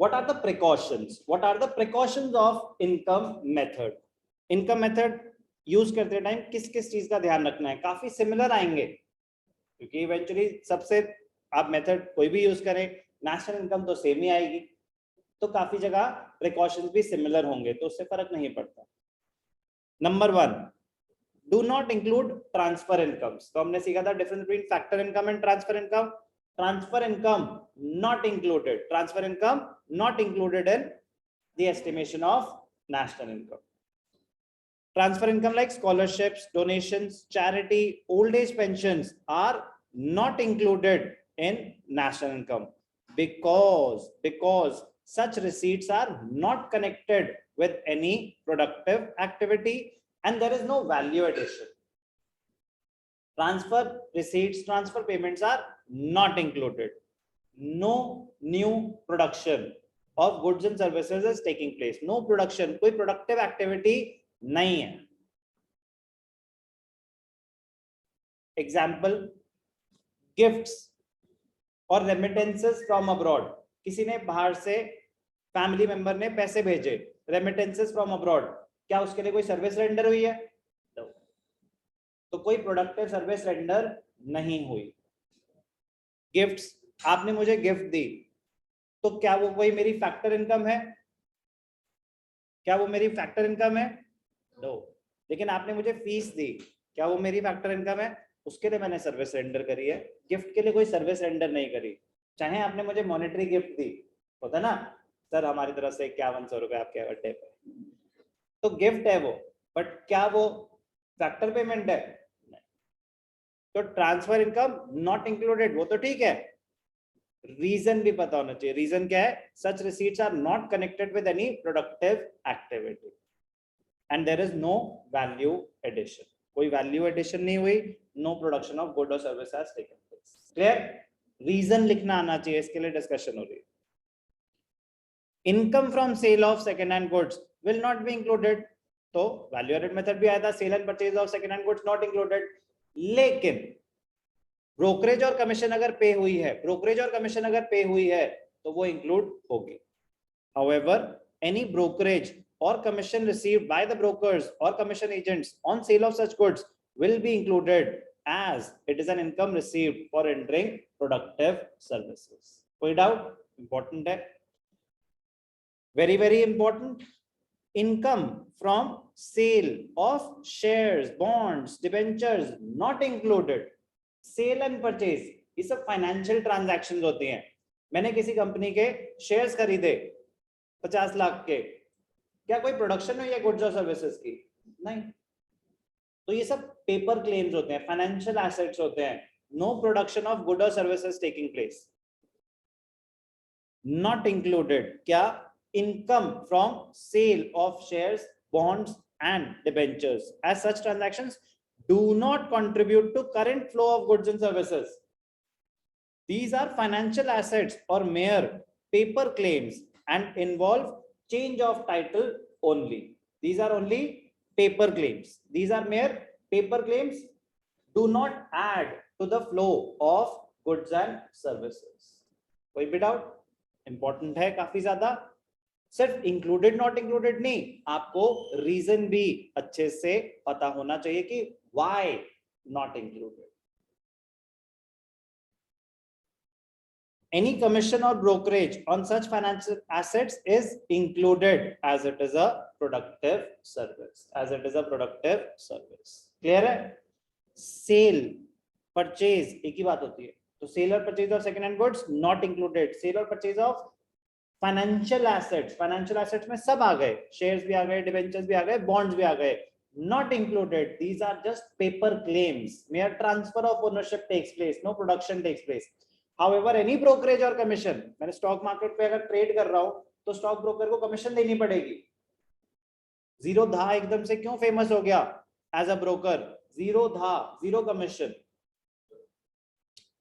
What are the precautions? What are the precautions of income method? Income method use करते time किस किस चीज का ध्यान रखना है? काफी सिमिलर आएंगे, क्योंकि इवेंचुअली सबसे आप मेथड कोई भी यूज करें, नेशनल इनकम तो सेम ही आएगी, तो काफी जगह प्रिकॉशंस भी सिमिलर होंगे, तो उससे फर्क नहीं पड़ता। Number 1, do not include transfer incomes. तो हमने सीखा था difference between factor income and transfer income. Transfer income not included, transfer income not included in the estimation of national income. Transfer income like scholarships, donations, charity, old age pensions are not included in national income because such receipts are not connected with any productive activity and there is no value addition. Transfer receipts, transfer payments are not included. No new production of goods and services is taking place. No production, कोई productive activity नहीं है। Example, gifts और remittances from abroad. किसी ने बाहर से family member ने पैसे भेजे, remittances from abroad, क्या उसके लिए कोई सर्विस रेंडर हुई है? तो कोई प्रोडक्टिव सर्विस रेंडर नहीं हुई। गिफ्ट्स, आपने मुझे गिफ्ट दी, तो क्या वो कोई मेरी फैक्टर इनकम है? क्या वो मेरी फैक्टर इनकम है? नो। लेकिन आपने मुझे फीस दी, क्या वो मेरी फैक्टर इनकम है? उसके लिए मैंने सर्विस रेंडर करी है। गिफ्ट के लिए कोई सर्विस रेंडर नहीं करी। चाहे आपने मुझे मॉनेटरी गिफ्ट दी, होता ना, सर हमारी तरफ से 5100 रुपए आपके बर्थडे पे, तो गिफ्ट है वो, बट क्या वो फैक्टर पेमेंट है? तो ट्रांसफर इनकम नॉट इंक्लूडेड, वो तो ठीक है। रीजन भी पता होना चाहिए। रीजन क्या है? Such receipts are not connected with any productive activity and there is no value addition. कोई वैल्यू एडिशन नहीं हुई, नो प्रोडक्शन ऑफ गुड और service has taken place. Clear? Reason लिखना आना चाहिए, इसके लिए डिस्कशन हो रही है। Income from sale of second hand goods will not be included, तो वैल्यू एडेड मेथड भी आया था, sale and purchase of second hand goods not included. लेकिन ब्रोकरेज और कमीशन अगर पे हुई है, ब्रोकरेज और कमीशन अगर पे हुई है तो वो इंक्लूड होगी। However, any brokerage or commission received by the brokers or commission agents on sale of such goods will be included as it is an income received for rendering productive services. कोई doubt? Important है, very very important. Income from sale of shares, bonds, debentures not included. Sale and purchase ये सब financial transactions होती हैं। मैंने किसी company के shares खरीदे 50 लाख के, क्या कोई प्रोडक्शन हुई है गुड्स और सर्विसेज की? नहीं। तो ये सब पेपर क्लेम्स होते हैं, फाइनेंशियल एसेट्स होते हैं। नो प्रोडक्शन ऑफ गुड और services taking place, not included. क्या? Income from sale of shares, bonds and debentures as such transactions do not contribute to current flow of goods and services. These are financial assets or mere paper claims and involve change of title only. These are only paper claims. These are mere paper claims, do not add to the flow of goods and services. कोई भी doubt? Important है काफी ज्यादा। सिर्फ included not included नहीं, आपको reason भी अच्छे से पता होना चाहिए कि why not included. Any commission or brokerage on such financial assets is included as it is a productive service, as it is a productive service. Clear है? सेल परचेज एक ही बात होती है, तो सेल और purchase of second hand goods not included. Sale और purchase of financial assets, financial assets में सब आ गए, शेयर्स भी आ गए, डिबेंचर्स भी आ गए, बॉन्ड्स भी आ गए, not included. These are just paper claims. Mere transfer of ownership takes place, no production takes place. However, any brokerage or commission, मैंने स्टॉक मार्केट पे अगर ट्रेड कर रहा हूं तो स्टॉक ब्रोकर को कमीशन देनी पड़ेगी। जीरो धा एकदम से क्यों फेमस हो गया एज अ ब्रोकर? जीरो धा, जीरो कमीशन।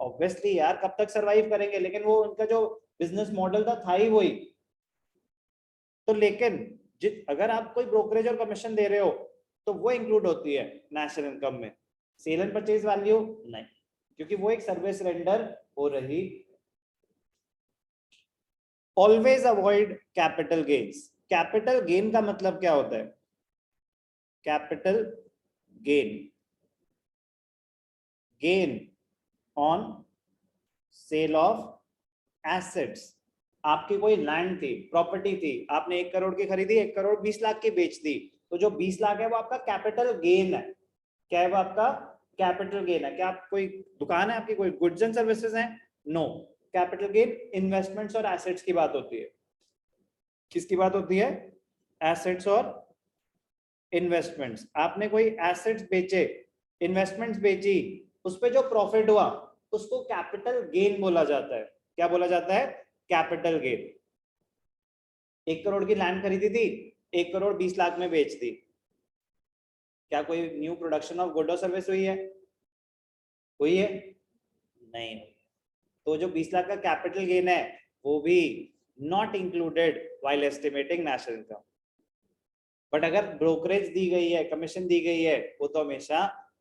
ऑब्वियसली यार कब तक सरवाइव करेंगे, लेकिन वो उनका जो बिजनेस मॉडल था ही वही। तो लेकिन अगर आप कोई ब्रोकरेज और कमीशन दे रहे हो तो वो इंक्लूड होती है नेशनल इनकम में। सेल एंड परचेज वैल्यू नहीं, क्योंकि वो एक सर्विस रेंडर हो रही। Always avoid capital gains. Capital gain का मतलब क्या होता है? Capital gain, gain on sale of assets. आपकी कोई लैंड थी, प्रॉपर्टी थी, आपने 1 करोड़ की खरीदी, 1 करोड़ 20 लाख की बेच दी, तो जो 20 लाख है वो आपका कैपिटल गेन है। क्या है वो आपका? कैपिटल गेन है। क्या आप कोई दुकान है आपकी, कोई गुड्स एंड सर्विसेज है? नो। कैपिटल गेन इन्वेस्टमेंट्स और एसेट्स की बात होती है। किसकी बात होती है? एसेट्स और इन्वेस्टमेंट्स। आपने कोई एसेट्स बेचे, इन्वेस्टमेंट्स बेची, उस पे जो प्रॉफिट हुआ उसको कैपिटल गेन बोला जाता है। क्या बोला जाता है? Capital gain. 1 करोड़ की लैंड खरीदी थी, 1 करोड़ 20 लाख में बेच दी, क्या कोई न्यू प्रोडक्शन ऑफ गुड और सर्विस हुई है? हुई है? नहीं। तो जो 20 लाख का कैपिटल गेन है वो भी not included while estimating national income. But अगर ब्रोकरेज दी गई है, कमीशन दी गई है, वो तो हमेशा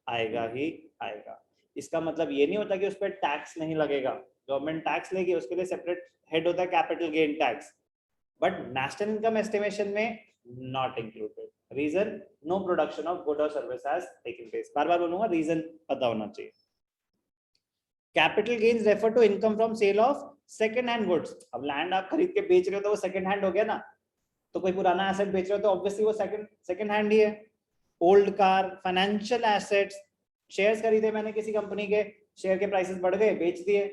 आएगा ही आएगा। इसका मतलब ये नहीं होता कि उस पर टैक्स नहीं लगेगा। गवर्नमेंट टैक्स लेगी, उसके लिए सेपरेट हेड होता है capital gain tax, but national income estimation में not included. Reason? No production of good और सर्विस हैज टेकन प्लेस। बार बार बोलूंगा, रीजन पता होना चाहिए। Capital gains refer to income from sale of second hand goods. अब लैंड आप खरीद के बेच रहे हो तो वो सेकंड हैंड हो गया ना, तो कोई पुराना एसेट बेच रहे हो तो ऑब्वियसली वो सेकंड हैंड ही है। Old car, financial assets, shares खरीदे मैंने किसी कंपनी के, शेयर के प्राइसेस बढ़ गए, बेच दिए,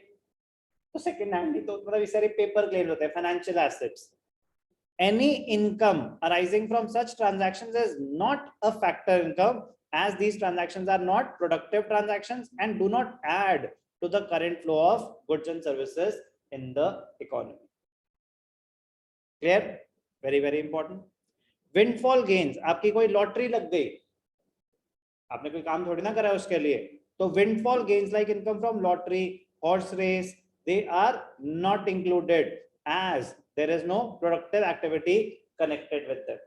तो सेकंड हैंड ही। तो मतलब इस सारे पेपर क्लेम होते हैं, financial assets. Any income arising from such transactions is not a factor income, as these transactions are not productive transactions and do not add to the current flow of goods and services in the economy. Clear? Very very important. Windfall gains, आपकी कोई lottery लग गई, आपने कोई काम थोड़ी ना करा है उसके लिए, तो windfall gains like income from lottery, horse race, they are not included as there is no productive activity connected with them,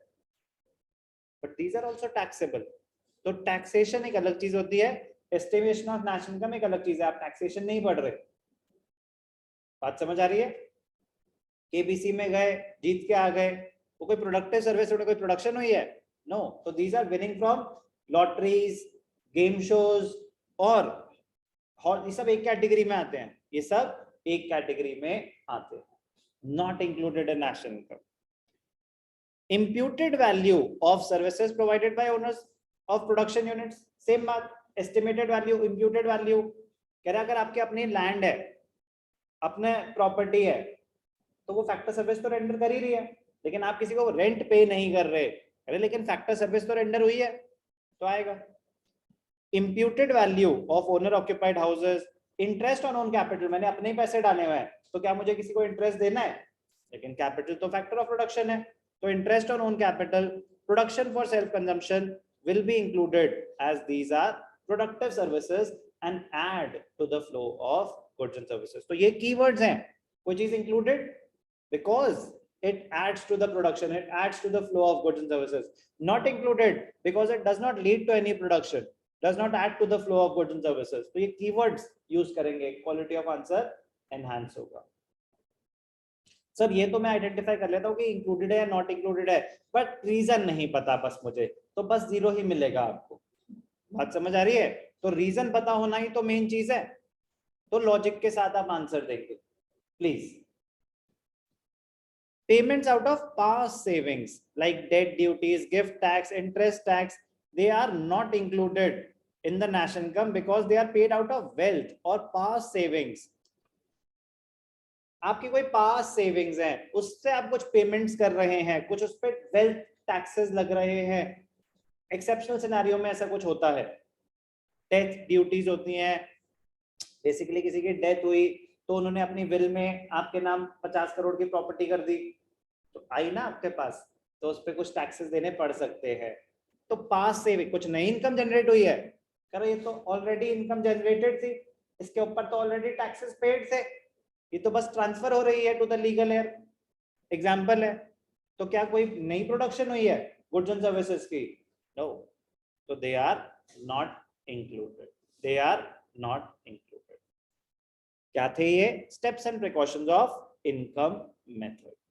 but these are also taxable. तो टैक्सेशन एक अलग चीज होती है, एस्टिमेशन ऑफ नेशनल इनकम एक अलग चीज है। आप टैक्सेशन नहीं पढ़ रहे, बात समझ आ रही है? केबीसी में गए, जीत के आ गए, वो कोई प्रोडक्टिव सर्विस, कोई प्रोडक्शन हुई है? नो। तो these are winning from lotteries, game shows, और ये सब एक कैटेगरी में आते हैं, ये सब एक कैटेगरी में आते हैं, not included in national income. imputed value of services provided by owners of production units, same बात, estimated value, imputed value। कह रहा अगर आपके अपनी लैंड है, अपने प्रॉपर्टी है, तो वो फैक्टर सर्विस तो रेंडर कर ही रही है, लेकिन आप किसी को रेंट पे नहीं कर रहे, अरे लेकिन फैक्टर सर्विस तो रेंडर हुई है, तो आएगा। imputed value of owner occupied houses, interest on own capital, मैंने अपने ही पैसे डाले हुए हैं, तो क्या मुझे किसी को इंटरेस्ट देना है? लेकिन कैपिटल तो फैक्टर ऑफ प्रोडक्शन है, तो interest on own capital, production for self consumption will be included as these are productive services and add to the flow of goods and services. तो ये keywords हैं, कोई चीज included because it adds to the production, it adds to the flow of goods and services. Not included because it does not lead to any production, does not add to the flow of goods and services. तो ये keywords use करेंगे, quality of answer enhance होगा। Sir ये तो मैं identify कर लेता हूँ कि इंक्लूडेड है या नॉट इंक्लूडेड है, बट रीजन नहीं पता बस मुझे, तो बस 0 ही मिलेगा आपको। बात समझ आ रही है? तो रीजन पता होना ही तो मेन चीज है, तो लॉजिक के साथ आप आंसर देंगे please. Payments out of past savings like death duties, gift tax, interest tax, they are not included in the national income because they are paid out of wealth or past savings. आपकी कोई पास savings है, उससे आप कुछ payments कर रहे हैं, कुछ उस पर वेल्थ टैक्सेस लग रहे हैं, एक्सेप्शनल सिनेरियो में ऐसा कुछ होता है, डेथ ड्यूटीज होती हैं, बेसिकली किसी की डेथ हुई तो उन्होंने अपनी विल में आपके नाम 50 करोड़ की प्रॉपर्टी कर दी, तो आई ना आपके पास, तो उस पर कुछ टैक्सेस देने पड़ सकते हैं। तो पास सेविंग, कुछ नई इनकम जनरेट हुई है, करो ये तो ऑलरेडी इनकम जनरेटेड थी, इसके ऊपर तो ऑलरेडी टैक्सेस पेड थे, ये तो बस ट्रांसफर हो रही है to the legal heir, example है। तो क्या कोई नई प्रोडक्शन हुई है गुड्स एंड सर्विसेज की? नो। तो they are not included, they are not included. क्या थे ये? Steps and precautions of income method.